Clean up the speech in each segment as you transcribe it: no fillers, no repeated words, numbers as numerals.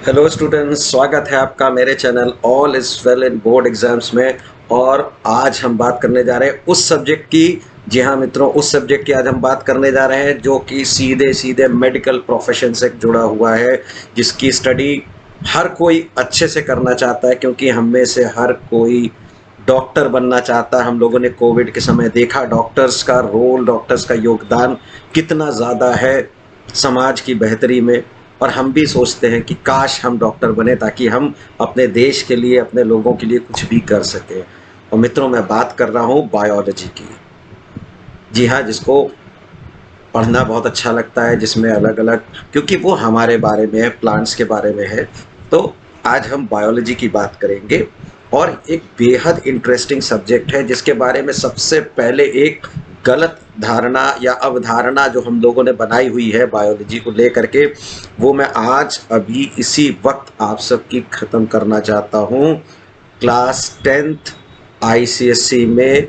Hello students, स्वागत है आपका मेरे channel all is well in board exams में। और आज हम बात करने जा रहे हैं उस सब्जेक्ट की। जी हाँ मित्रों, उस सब्जेक्ट की आज हम बात करने जा रहे हैं जो कि सीधे सीधे मेडिकल प्रोफेशन से जुड़ा हुआ है, जिसकी स्टडी हर कोई अच्छे से करना चाहता है, क्योंकि हम में से हर कोई डॉक्टर बनना चाहता है। हम लोगों ने कोविड के समय देखा डॉक्टर्स का रोल, डॉक्टर्स का योगदान कितना ज़्यादा है समाज की बेहतरी में। और हम भी सोचते हैं कि काश हम डॉक्टर बने ताकि हम अपने देश के लिए, अपने लोगों के लिए कुछ भी कर सकें। और मित्रों, मैं बात कर रहा हूँ बायोलॉजी की। जी हाँ, जिसको पढ़ना बहुत अच्छा लगता है, जिसमें अलग अलग, क्योंकि वो हमारे बारे में है, प्लांट्स के बारे में है। तो आज हम बायोलॉजी की बात करेंगे और एक बेहद इंटरेस्टिंग सब्जेक्ट है जिसके बारे में सबसे पहले एक गलत धारणा या अवधारणा जो हम लोगों ने बनाई हुई है बायोलॉजी को लेकर के, वो मैं आज अभी इसी वक्त आप सबकी ख़त्म करना चाहता हूँ। क्लास 10th आईसीएसई में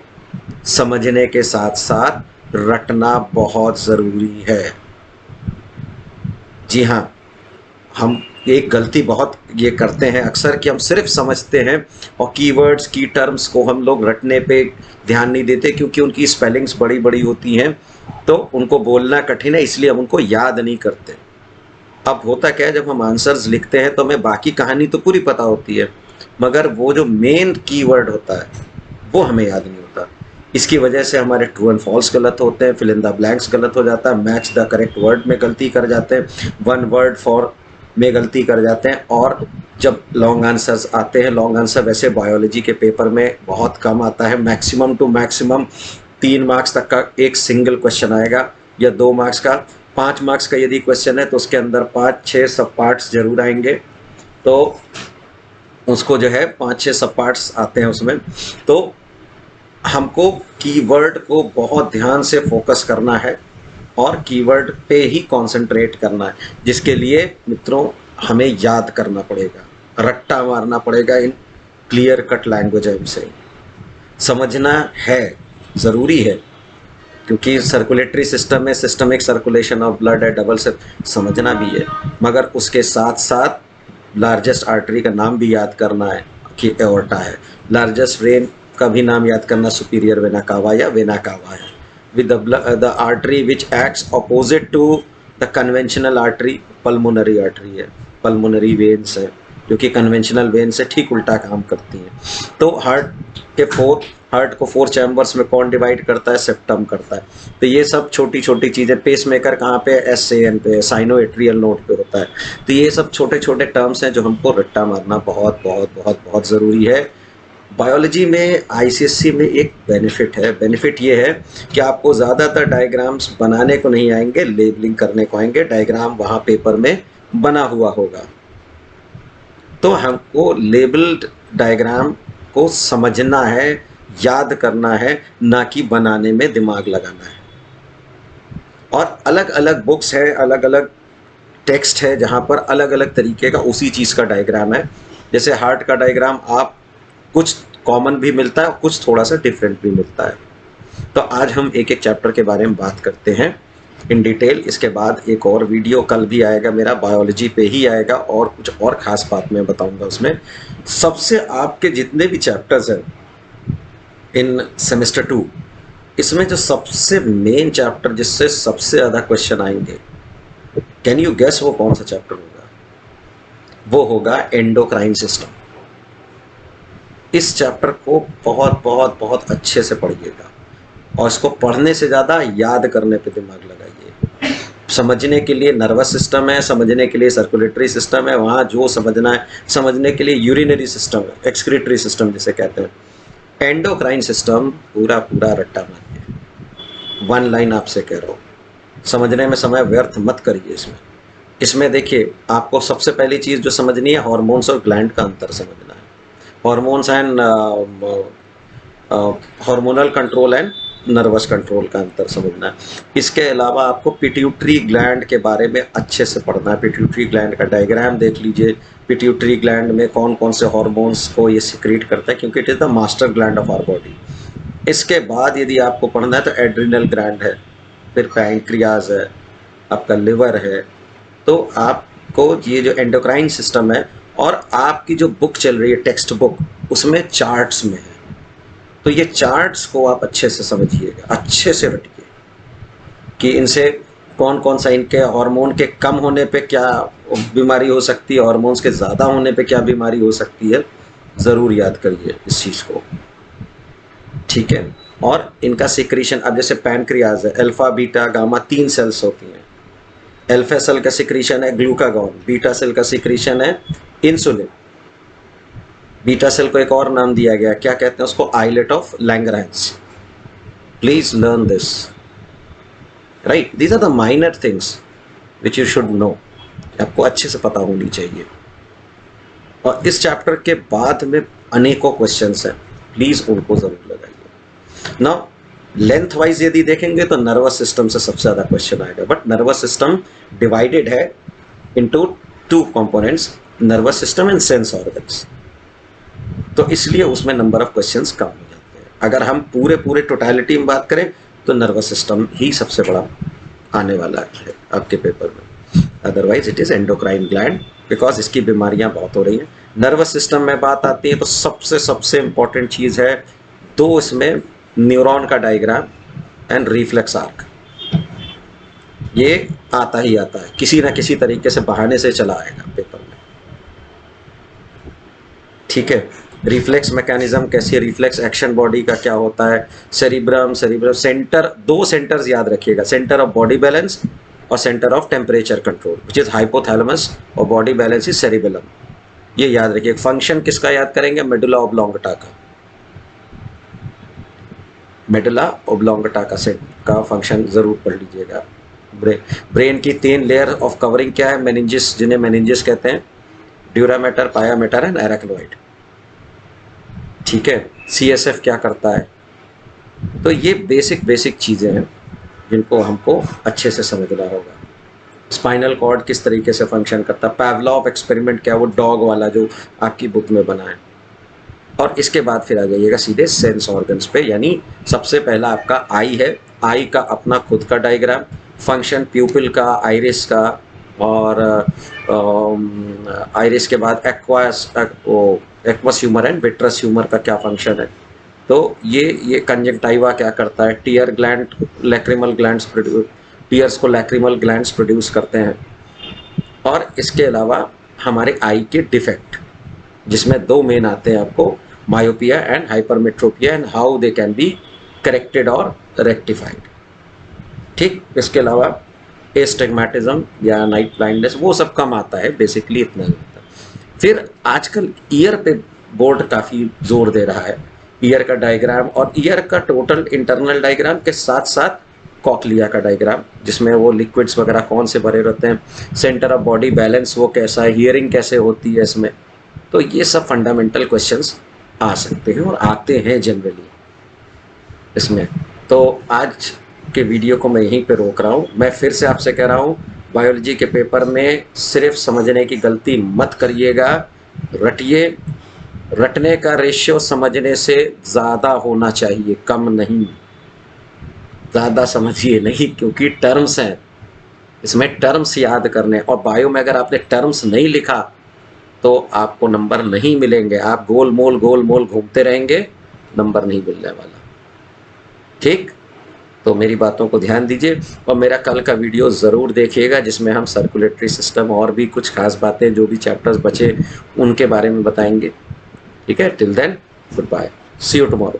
समझने के साथ साथ रटना बहुत ज़रूरी है। जी हाँ, हम एक गलती बहुत ये करते हैं अक्सर कि हम सिर्फ समझते हैं और कीवर्ड्स की टर्म्स को हम लोग रटने पे ध्यान नहीं देते, क्योंकि उनकी स्पेलिंग्स बड़ी बड़ी होती हैं तो उनको बोलना कठिन है, इसलिए हम उनको याद नहीं करते। अब होता क्या है, जब हम आंसर्स लिखते हैं तो हमें बाकी कहानी तो पूरी पता होती है, मगर वो जो मेन कीवर्ड होता है वो हमें याद नहीं होता। इसकी वजह से हमारे ट्रू एंड फॉल्स गलत होते हैं, फिल इन द ब्लैंक्स गलत हो जाता है, मैच द करेक्ट वर्ड में गलती कर जाते हैं, वन वर्ड फॉर में गलती कर जाते हैं। और जब लॉन्ग आंसर्स आते हैं, लॉन्ग आंसर वैसे बायोलॉजी के पेपर में बहुत कम आता है, मैक्सिमम टू मैक्सिमम 3 मार्क्स तक का एक सिंगल क्वेश्चन आएगा या 2 मार्क्स का। 5 मार्क्स का यदि क्वेश्चन है तो उसके अंदर 5-6 सब पार्ट्स जरूर आएंगे। तो उसको जो है 5-6 सब पार्ट्स आते हैं उसमें। तो हमको कीवर्ड को बहुत ध्यान से फोकस करना है और कीवर्ड पे ही कंसंट्रेट करना है, जिसके लिए मित्रों हमें याद करना पड़ेगा, रट्टा मारना पड़ेगा इन क्लियर कट लैंग्वेज से। समझना है, ज़रूरी है, क्योंकि सर्कुलेटरी सिस्टम में सिस्टमिक सर्कुलेशन ऑफ ब्लड है, डबल से समझना भी है, मगर उसके साथ साथ लार्जेस्ट आर्टरी का नाम भी याद करना है कि एओर्टा है। लार्जेस्ट वेन का भी नाम याद करना, सुपीरियर वेना कावा या वेना कावा है। With the artery which acts opposite to the conventional artery, pulmonary artery है, पल्मोनरी वेन्स है, जो कि कन्वेंशनल वेन से ठीक उल्टा काम करती हैं। तो हार्ट को 4 चैम्बर्स में कौन डिवाइड करता है? सेप्टम करता है। तो ये सब छोटी छोटी चीज़ें, पेस मेकर कहाँ पे है? SAN पे, साइनो एट्रियल नोड पे होता है। तो ये सब छोटे छोटे टर्म्स हैं जो हमको रट्टा मारना बहुत बहुत बहुत बहुत ज़रूरी है। बायोलॉजी में आईसीएससी में एक बेनिफिट है, बेनिफिट ये है कि आपको ज़्यादातर डायग्राम्स बनाने को नहीं आएंगे, लेबलिंग करने को आएंगे। डायग्राम वहाँ पेपर में बना हुआ होगा, तो हमको लेबल्ड डायग्राम को समझना है, याद करना है, ना कि बनाने में दिमाग लगाना है। और अलग अलग बुक्स है, अलग अलग टेक्स्ट है जहाँ पर अलग अलग तरीके का उसी चीज़ का डायग्राम है। जैसे हार्ट का डायग्राम आप कुछ कॉमन भी मिलता है, कुछ थोड़ा सा डिफरेंट भी मिलता है। तो आज हम एक एक चैप्टर के बारे में बात करते हैं इन डिटेल। इसके बाद एक और वीडियो कल भी आएगा मेरा, बायोलॉजी पे ही आएगा, और कुछ और ख़ास बात मैं बताऊंगा उसमें। सबसे आपके जितने भी चैप्टर्स हैं इन सेमेस्टर 2, इसमें जो सबसे मेन चैप्टर जिससे सबसे ज़्यादा क्वेश्चन आएंगे, कैन यू गेस वो कौन सा चैप्टर होगा? वो होगा एंडोक्राइन सिस्टम। इस चैप्टर को बहुत बहुत बहुत अच्छे से पढ़िएगा, और इसको पढ़ने से ज़्यादा याद करने पे दिमाग लगाइए। समझने के लिए नर्वस सिस्टम है, समझने के लिए सर्कुलेटरी सिस्टम है, वहाँ जो समझना है, समझने के लिए यूरिनरी सिस्टम है, एक्सक्रीटरी सिस्टम जिसे कहते हैं। एंडोक्राइन सिस्टम पूरा पूरा रट्टा मारिए। 1 लाइन आपसे कह रहा हूँ, समझने में समय व्यर्थ मत करिए इसमें। इसमें देखिए, आपको सबसे पहली चीज़ जो समझनी है, हार्मोन्स और ग्लैंड का अंतर समझना है। Hormones and hormonal control and nervous control का अंतर समझना है। इसके अलावा आपको पिट्यूटरी ग्लैंड के बारे में अच्छे से पढ़ना है। पिट्यूटरी ग्लैंड का डायग्राम देख लीजिए, पिट्यूटरी ग्लैंड में कौन कौन से हार्मोन्स को ये सिक्रीट करता है, क्योंकि it is the master gland of our body. इसके बाद यदि आपको पढ़ना है तो एड्रिनल ग्लैंड है, फिर पैंक्रियाज है, आपका लिवर है। तो आप को ये जो एंडोक्राइन सिस्टम है और आपकी जो बुक चल रही है टेक्स्ट बुक, उसमें चार्ट्स में है। तो ये चार्ट्स को आप अच्छे से समझिएगा, अच्छे से रटिए कि इनसे कौन कौन सा, इनके हार्मोन के कम होने पे क्या बीमारी हो सकती है, हार्मोन्स के ज़्यादा होने पे क्या बीमारी हो सकती है। ज़रूर याद करिए इस चीज़ को, ठीक है। और इनका सिक्रीशन, अब जैसे पैनक्रियाज है, अल्फा बीटा गामा 3 सेल्स होती हैं। अल्फा सेल का सिक्रीशन है ग्लूकागॉन, बीटा सेल का सिक्रीशन है इंसुलिन। बीटा सेल को एक और नाम दिया गया, क्या कहते हैं उसको, islet of Langerhans. Please learn this, right. These are the minor things which you should know, आपको अच्छे से पता होनी चाहिए। और इस चैप्टर के बाद में अनेकों क्वेश्चंस हैं, प्लीज उनको जरूर लगाइए। नाउ लेंथ वाइज यदि देखेंगे तो नर्वस सिस्टम से सबसे ज्यादा क्वेश्चन आएगा, बट नर्वस सिस्टम डिवाइडेड है into 2 components, nervous system and sense organs, तो इसलिए उसमें नंबर ऑफ क्वेश्चंस कम हो जाते हैं। अगर हम पूरे टोटलिटी में बात करें तो नर्वस सिस्टम ही सबसे बड़ा आने वाला है आपके पेपर में। Otherwise it is endocrine gland, because इसकी बीमारियां बहुत हो रही हैं। नर्वस सिस्टम में बात आती है तो सबसे इंपॉर्टेंट चीज है 2 इसमें, न्यूरॉन का डायग्राम एंड रिफ्लेक्स आर्क। ये आता ही आता है, किसी ना किसी तरीके से बहाने से चला आएगा पेपर में, ठीक है। रिफ्लेक्स मैकेनिज्म कैसी है, रिफ्लेक्स एक्शन बॉडी का क्या होता है, सेरिब्रम सेंटर, 2 सेंटर्स याद रखिएगा, सेंटर ऑफ बॉडी बैलेंस और centre of temperature control, which is hypothalamus, और बॉडी बैलेंस इज सेरिबेलम। ये याद रखिए। फंक्शन किसका याद करेंगे, मेडुला ऑब्लोंगेटा का, मेडुला ऑब्लोंगेटा का फंक्शन जरूर पढ़ लीजिएगा। ब्रेन की 3 लेयर ऑफ कवरिंग क्या है, मेनिंजिस, जिन्हें मेनिंजिस कहते हैं, ड्यूरामेटर, पायामेटर एंड एराक्नोइड, ठीक है। CSF क्या करता है। तो ये बेसिक चीजें हैं जिनको हमको अच्छे से समझना होगा। स्पाइनल कॉर्ड किस तरीके से फंक्शन करता है, पैवलॉव एक्सपेरिमेंट क्या, वो डॉग वाला जो आपकी बुक में बना है। और इसके बाद फिर आ जाइएगा सीधे सेंस ऑर्गन्स पे, यानी सबसे पहला आपका आई है, आई का अपना खुद का डायग्राम, फंक्शन प्यूपिल का, आइरिस का, और आइरिस के बाद aqueous humour and vitreous humour का क्या फंक्शन है। तो ये कंजंक्टिवा क्या करता है, tear gland, lacrimal glands produce, tears को लैक्रिमल ग्लैंड्स प्रोड्यूस करते हैं। और इसके अलावा हमारे आई के डिफेक्ट, जिसमें 2 मेन आते हैं आपको, myopia and hypermetropia, and how they can be corrected और रेक्टिफाइड, ठीक। इसके अलावा एस्टिग्मेटिज्म या नाइट ब्लाइंडनेस, वो सब कम आता है, बेसिकली इतना ही होता है। फिर आजकल ईयर पे बोर्ड काफ़ी जोर दे रहा है, ईयर का डायग्राम और ईयर का टोटल इंटरनल डायग्राम के साथ साथ कॉकलिया का डायग्राम, जिसमें वो लिक्विड्स वगैरह कौन से भरे रहते हैं, सेंटर ऑफ बॉडी बैलेंस वो कैसा है, हियरिंग कैसे होती है इसमें। तो ये सब फंडामेंटल क्वेश्चंस आ सकते हैं और आते हैं जनरली इसमें। तो आज के वीडियो को मैं यहीं पे रोक रहा हूँ। मैं फिर से आपसे कह रहा हूँ, बायोलॉजी के पेपर में सिर्फ समझने की गलती मत करिएगा, रटिए। रटने का रेशियो समझने से ज़्यादा होना चाहिए, कम नहीं। ज़्यादा समझिए नहीं, क्योंकि टर्म्स हैं, इसमें टर्म्स याद करने, और बायो में अगर आपने टर्म्स नहीं लिखा तो आपको नंबर नहीं मिलेंगे। आप गोल मोल घूमते रहेंगे, नंबर नहीं मिलने वाला, ठीक। तो मेरी बातों को ध्यान दीजिए और मेरा कल का वीडियो ज़रूर देखिएगा, जिसमें हम सर्कुलेटरी सिस्टम और भी कुछ खास बातें, जो भी चैप्टर्स बचे उनके बारे में बताएंगे, ठीक है। Till then, goodbye, see you tomorrow.